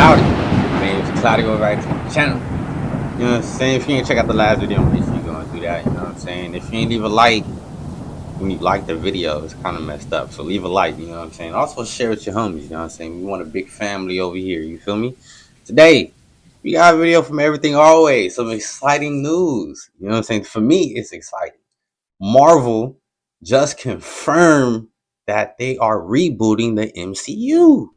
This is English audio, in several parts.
Howdy, my name is Claudio. Go right to my channel. You know what I'm saying? If you ain't check out the last video, make sure you're gonna do that. You know what I'm saying? If you ain't leave a like when you like the video, it's kind of messed up. So leave a like. You know what I'm saying? Also share with your homies. You know what I'm saying? We want a big family over here. You feel me? Today we got a video from Everything Always. Some exciting news. You know what I'm saying? For me, it's exciting. Marvel just confirmed that they are rebooting the MCU.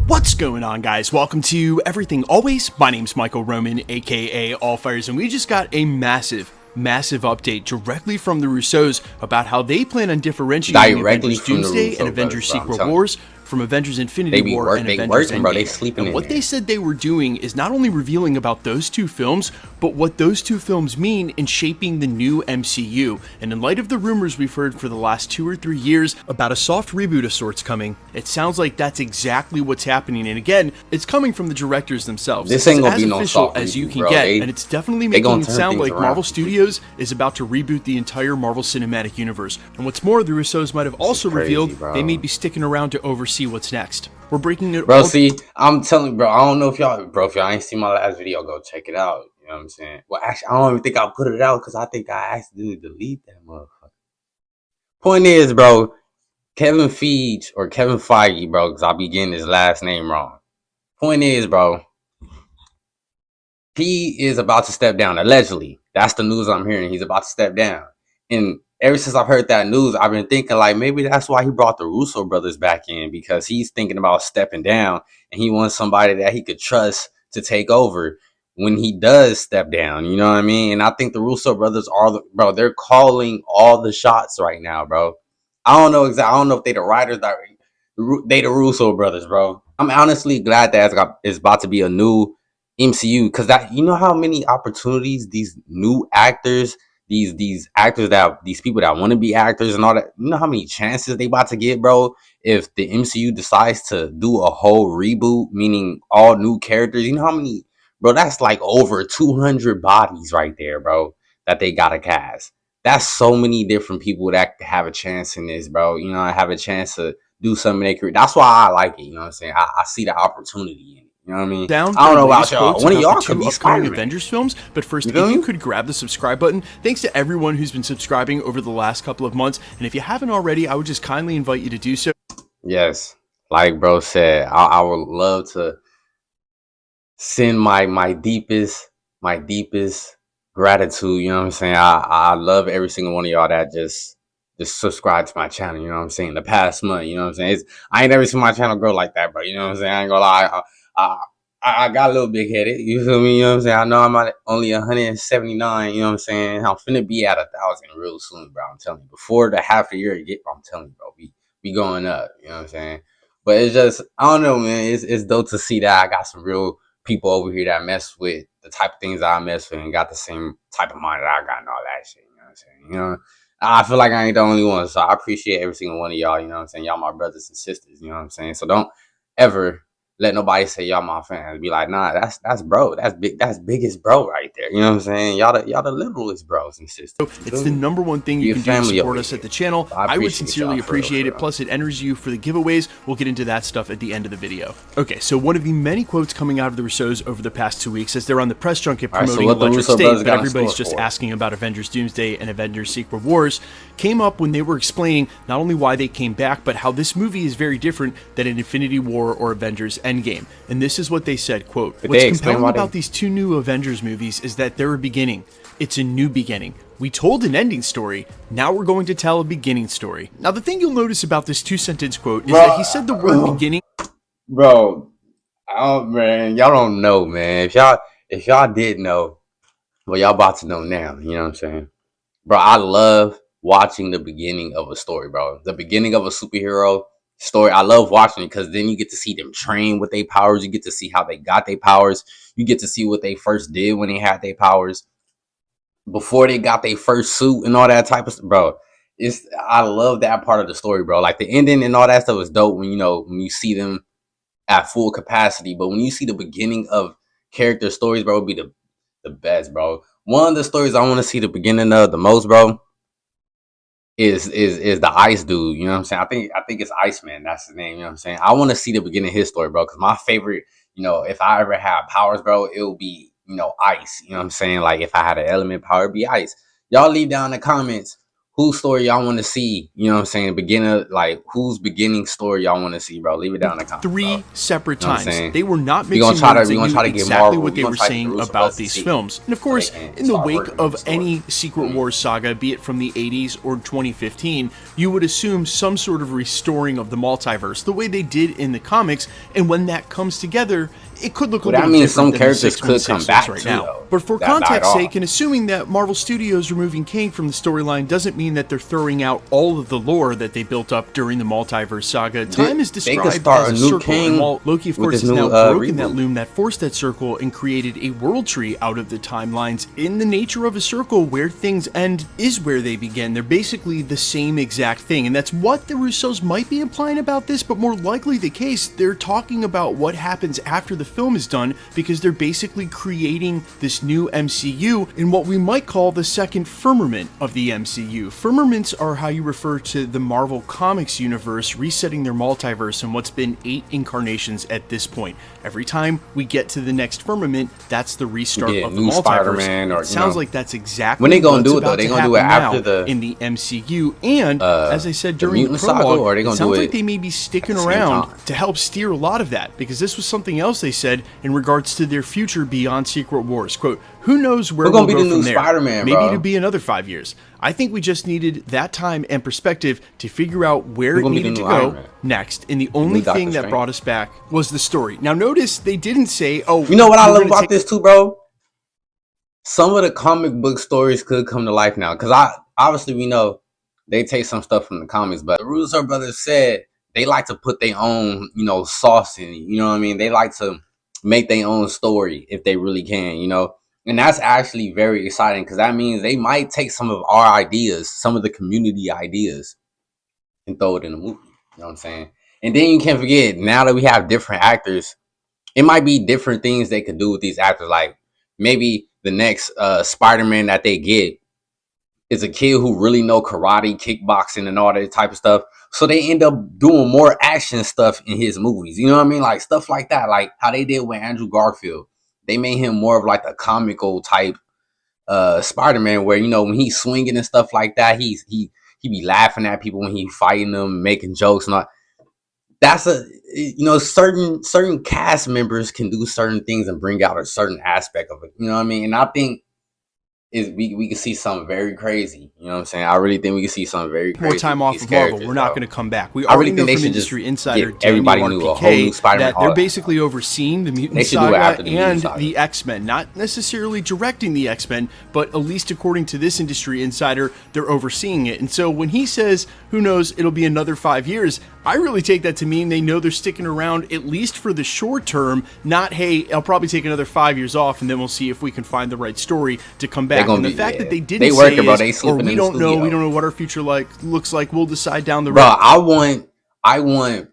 What's going on, guys? Welcome to Everything Always. My name's Michael Roman, aka Allfires, and we just got a massive update directly from the Russos about how they plan on differentiating Avengers Doomsday and Avengers Secret Wars from Avengers Infinity War and Avengers Endgame. Bro. They sleeping. And what they said they were doing is not only revealing about those two films, but what those two films mean in shaping the new MCU. And in light of the rumors we've heard for the last 2 or 3 years about a soft reboot of sorts coming, it sounds like that's exactly what's happening. And again, it's coming from the directors themselves. This ain't gonna be no soft as you reboot, can bro. get, and it's definitely making it sound like Marvel Studios is about to reboot the entire Marvel Cinematic Universe. And what's more, the Russos might have also revealed they may be sticking around to oversee what's next. We're breaking it, bro. See, I'm telling you, bro. I don't know if y'all, bro. If y'all ain't seen my last video, go check it out. You know what I'm saying? Well, actually, I don't even think I'll put it out because I think I accidentally delete that motherfucker. Point is, bro, Kevin Feige or Kevin Feige, bro, because I'll be getting his last name wrong. Point is, bro, he is about to step down. Allegedly, that's the news I'm hearing. He's about to step down, and ever since I've heard that news, I've been thinking like maybe that's why he brought the Russo brothers back in, because he's thinking about stepping down and he wants somebody that he could trust to take over when he does step down. You know what I mean? And I think the Russo brothers are bro. They're calling all the shots right now, bro. I don't know exactly. I don't know if they the writers, they the Russo brothers, bro. I'm honestly glad that it's about to be a new MCU, because that, you know how many opportunities these new actors, these actors, that these people that want to be actors and all that, you know how many chances they about to get, bro, if the MCU decides to do a whole reboot, meaning all new characters. You know how many, bro? That's like over 200 bodies right there, bro, that they gotta cast. That's so many different people that have a chance in this, bro. You know, I have a chance to do something in their career. That's why I like it. You know what I'm saying? I see the opportunity in it. You know what I mean? I don't know about y'all. One of y'all could be upcoming Avengers films, but first, if you could grab the subscribe button. Thanks to everyone who's been subscribing over the last couple of months, and if you haven't already, I would just kindly invite you to do so. Yes, like bro said, I would love to send my deepest gratitude. You know what I'm saying? I love every single one of y'all that just subscribe to my channel. You know what I'm saying? The past month, you know what I'm saying? I ain't never seen my channel grow like that, bro. You know what I'm saying? I ain't gonna lie. I got a little big headed. You feel me? You know what I'm saying? I know I'm at only 179. You know what I'm saying? I'm finna be at 1,000 real soon, bro. I'm telling you. Before the half a year get, I'm telling you, bro, we going up. You know what I'm saying? But it's just, I don't know, man. It's dope to see that I got some real people over here that mess with the type of things I mess with and got the same type of mind that I got and all that shit. You know what I'm saying? You know, I feel like I ain't the only one. So I appreciate every single one of y'all. You know what I'm saying? Y'all my brothers and sisters. You know what I'm saying? So don't ever let nobody say y'all my fans. Be like, nah, that's bro. That's biggest bro right there. You know what I'm saying? Y'all the littlest bros and sisters. It's the number one thing you can do to support us at the channel. I would sincerely appreciate it. Plus, it enters you for the giveaways. We'll get into that stuff at the end of the video. Okay, so one of the many quotes coming out of the Russos over the past 2 weeks, as they're on the press junket promoting Electric State, but everybody's just asking about Avengers Doomsday and Avengers Secret Wars, came up when they were explaining not only why they came back, but how this movie is very different than an Infinity War or Avengers Endgame. And this is what they said, quote, "What's compelling about these two new Avengers movies is that they're a beginning. It's a new beginning. We told an ending story, now we're going to tell a beginning story." Now, the thing you'll notice about this 2-sentence quote is that he said the word beginning. Bro, man, y'all don't know, man. If y'all did know, well, y'all about to know now. You know what I'm saying? Bro, I love watching the beginning of a story, bro. The beginning of a superhero story. I love watching it because then you get to see them train with their powers. You get to see how they got their powers. You get to see what they first did when they had their powers, before they got their first suit and all that type of stuff, bro. I love that part of the story, bro. Like the ending and all that stuff is dope when when you see them at full capacity. But when you see the beginning of character stories, bro, it'd be the best, bro. One of the stories I want to see the beginning of the most, bro, is the Ice dude. You know what I'm saying? I think it's Iceman. That's his name. You know what I'm saying? I want to see the beginning of his story, bro. Because my favorite, if I ever had powers, bro, it would be Ice. You know what I'm saying? Like if I had an element power, it'd be Ice. Y'all leave down in the comments whose story y'all want to see. You know what I'm saying? Beginner, like whose beginning story y'all want to see, bro. Leave it down in the comments. Three bro. separate You know times. They were not mixing we gonna try to knew get exactly Marvel. what they were saying about these films. And of course, in the wake of any Secret Wars saga, be it from the 80s or 2015, you would assume some sort of restoring of the multiverse, the way they did in the comics. And when that comes together, it could look a little different some than characters the could come back right too, now. though. But for context's sake, and assuming that Marvel Studios removing Kang from the storyline doesn't mean that they're throwing out all of the lore that they built up during the multiverse saga. Time is described as a circle, and while Loki, of course, has now broken that loom that forced that circle and created a world tree out of the timelines, in the nature of a circle, where things end is where they begin. They're basically the same exact thing, and that's what the Russos might be implying about this, but more likely the case, they're talking about what happens after the film is done, because they're basically creating this new MCU in what we might call the second firmament of the MCU. Firmaments are how you refer to the Marvel Comics universe resetting their multiverse in what's been 8 incarnations at this point. Every time we get to the next firmament, that's the restart of the multiverse. Spider-Man, or, sounds like that's exactly when they gonna what's do it though. about They to gonna do it happen after now in the MCU, and as I said during the saga, prologue, or they it gonna sounds do like it they may be sticking at the same around time? to help steer a lot of that, because this was something else they said in regards to their future beyond Secret Wars. Quote, who knows where we'll go from there? Spider-Man, Maybe bro. it'll be another 5 years. I think we just needed that time and perspective to figure out where it needed to go next, and the only thing that brought us back was the story. Now notice they didn't say, oh, you know what I love about this too, bro? Some of the comic book stories could come to life now, because obviously we know they take some stuff from the comics, but the Russo brothers said they like to put their own, sauce in it. You know what I mean? They like to make their own story if they really can, and that's actually very exciting, because that means they might take some of our ideas, some of the community ideas, and throw it in the movie. You know what I'm saying? And then you can't forget, now that we have different actors, it might be different things they could do with these actors. Like maybe the next Spider-Man that they get is a kid who really know karate, kickboxing, and all that type of stuff. So they end up doing more action stuff in his movies. You know what I mean? Like stuff like that. Like how they did with Andrew Garfield. They made him more of like a comical type Spider-Man, where when he's swinging and stuff like that, he be laughing at people when he fighting them, making jokes and all. That's certain cast members can do certain things and bring out a certain aspect of it. You know what I mean? And I think we can see something very crazy. You know what I'm saying? I really think we can see something very crazy. More time off of Marvel. We're not going to come back. We already know from industry insider everybody knew a whole new Spider-Man, that they're basically overseeing the Mutant Saga and the X-Men. Not necessarily directing the X-Men, but at least according to this industry insider, they're overseeing it. And so when he says, who knows, it'll be another 5 years, I really take that to mean they know they're sticking around at least for the short term, not, hey, I'll probably take another 5 years off and then we'll see if we can find the right story to come back. And the fact that they didn't say is, or we don't know what our future looks like, we'll decide down the road. Bro, I want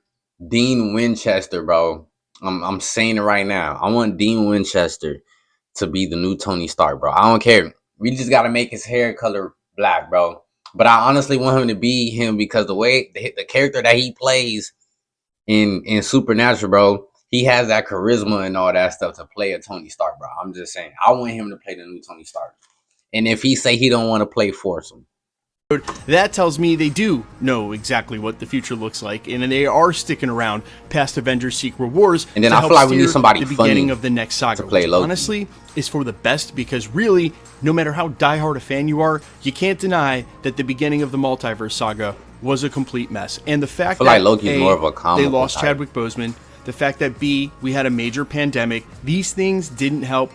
Dean Winchester, bro. I'm saying it right now. I want Dean Winchester to be the new Tony Stark, bro. I don't care. We just got to make his hair color black, bro. But I honestly want him to be him, because the way the character that he plays in Supernatural, bro, he has that charisma and all that stuff to play a Tony Stark, bro. I'm just saying, I want him to play the new Tony Stark. And if he say he don't want to play, force him. That tells me they do know exactly what the future looks like, and they are sticking around past Avengers: Secret Wars. And then I feel like we need somebody the beginning of the next saga, to play Loki. Honestly, is for the best, because really, no matter how diehard a fan you are, you can't deny that the beginning of the multiverse saga was a complete mess. And the fact that like Loki's more of a they lost Chadwick Boseman, the fact that B, we had a major pandemic, these things didn't help.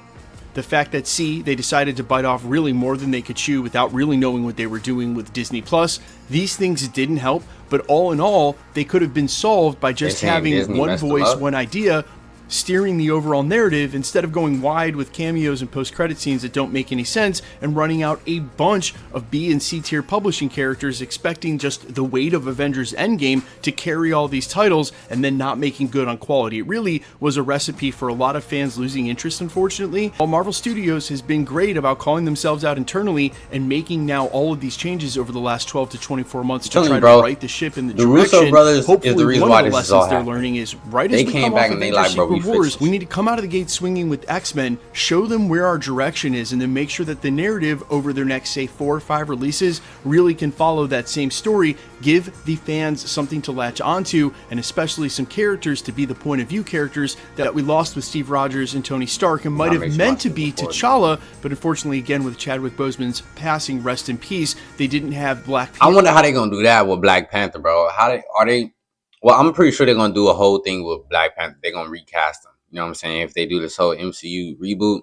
The fact that C, they decided to bite off really more than they could chew without really knowing what they were doing with Disney Plus. These things didn't help, but all in all, they could have been solved by just having one voice, one idea, steering the overall narrative instead of going wide with cameos and post-credit scenes that don't make any sense and running out a bunch of B and C tier publishing characters expecting just the weight of Avengers Endgame to carry all these titles and then not making good on quality. It really was a recipe for a lot of fans losing interest, unfortunately. While Marvel Studios has been great about calling themselves out internally and making now all of these changes over the last 12 to 24 months to try to right the ship in the direction. Russo brothers hopefully is the reason one why of the this is all lessons they're happening. learning is right as we come off Avengers Secret Wars, we need to come out of the gate swinging with X-Men, show them where our direction is, and then make sure that the narrative over their next, say, 4 or 5 releases really can follow that same story, give the fans something to latch onto, and especially some characters to be the point of view characters that we lost with Steve Rogers and Tony Stark and might have meant to be T'Challa, but unfortunately, again, with Chadwick Boseman's passing, rest in peace, they didn't have Black Panther. I wonder how they're gonna do that with Black Panther, bro. Are they? Well, I'm pretty sure they're gonna do a whole thing with Black Panther. They're gonna recast him. You know what I'm saying? If they do this whole MCU reboot,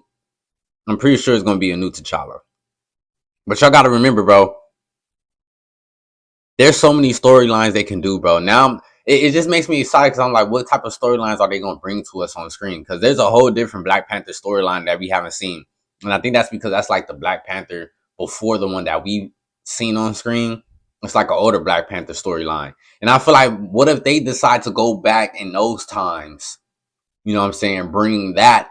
I'm pretty sure it's gonna be a new T'Challa. But y'all gotta remember, bro, there's so many storylines they can do, bro. Now it just makes me excited because I'm like, what type of storylines are they gonna bring to us on screen? Because there's a whole different Black Panther storyline that we haven't seen, and I think that's because that's like the Black Panther before the one that we've seen on screen. It's like an older Black Panther storyline. And I feel like, what if they decide to go back in those times? You know what I'm saying? Bring that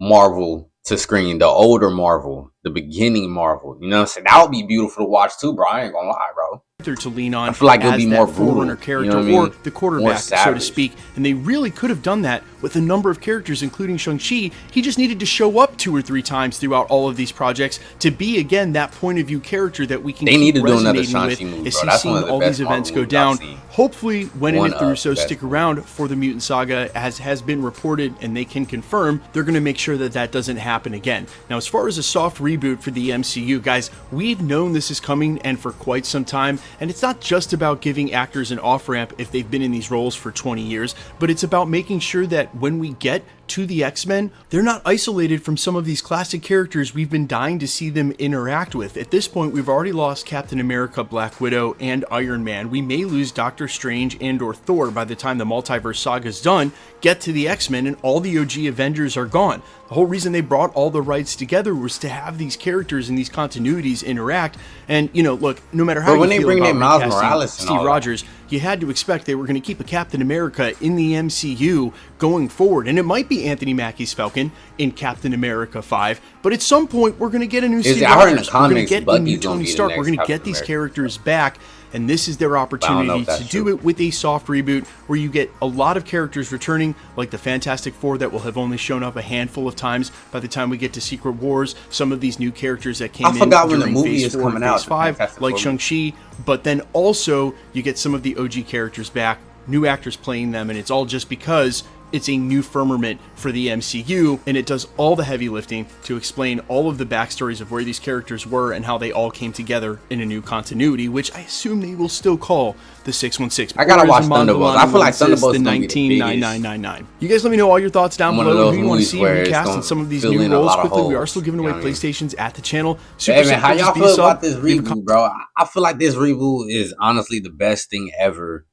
Marvel to screen, the older Marvel, the beginning Marvel. You know what I'm saying? That would be beautiful to watch too, bro. I ain't gonna lie, bro. To lean on, I feel like it'll be more forerunner character, you know what I mean? Or the quarterback, so to speak. And they really could have done that with a number of characters, including Shang-Chi. He just needed to show up 2 or 3 times throughout all of these projects to be, again, that point of view character that we can keep resonating with as he's seeing all these events go down. Hopefully, when and if the Russos stick around for the Mutant Saga, as has been reported and they can confirm, they're going to make sure that that doesn't happen again. Now, as far as a soft reboot for the MCU, guys, we've known this is coming and for quite some time. And it's not just about giving actors an off-ramp if they've been in these roles for 20 years, but it's about making sure that when we get to the X-Men, they're not isolated from some of these classic characters we've been dying to see them interact with. At this point, we've already lost Captain America, Black Widow, and Iron Man. We may lose Doctor Strange and or Thor by the time the multiverse saga is done, get to the X-Men, and all the OG Avengers are gone. The whole reason they brought all the rights together was to have these characters and these continuities interact. And, you know, look, no matter how you feel about Miles Morales and Steve Rogers, you had to expect they were going to keep a Captain America in the MCU going forward. And it might be Anthony Mackie's Falcon in Captain America 5, but at some point we're going to get a new Steve Rogers. We're going to get a new Tony Stark. We're going to get these characters back. And this is their opportunity to do it with a soft reboot where you get a lot of characters returning, like the Fantastic Four that will have only shown up a handful of times by the time we get to Secret Wars. Some of these new characters that came in during Phase 4 and Phase 5, like Shang-Chi. But then also you get some of the OG characters back, new actors playing them, and it's all just because it's a new firmament for the MCU, and it does all the heavy lifting to explain all of the backstories of where these characters were and how they all came together in a new continuity, which I assume they will still call the 616. I gotta watch Thunderbolts. I feel like Thunderbolts the 199999. You guys let me know all your thoughts down below. Who you want to see recast in some of these new roles quickly. We are still giving away PlayStations at the channel. Hey man, how y'all feel about this reboot, bro? I feel like this reboot is honestly the best thing ever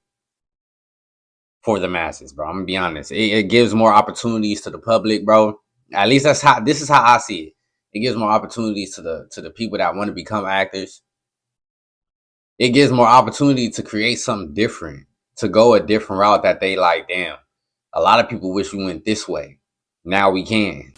for the masses, bro. I'm gonna be honest. It gives more opportunities to the public, bro. At least this is how I see it. It gives more opportunities to the people that want to become actors. It gives more opportunity to create something different, to go a different route that they like. Damn, a lot of people wish we went this way. Now we can.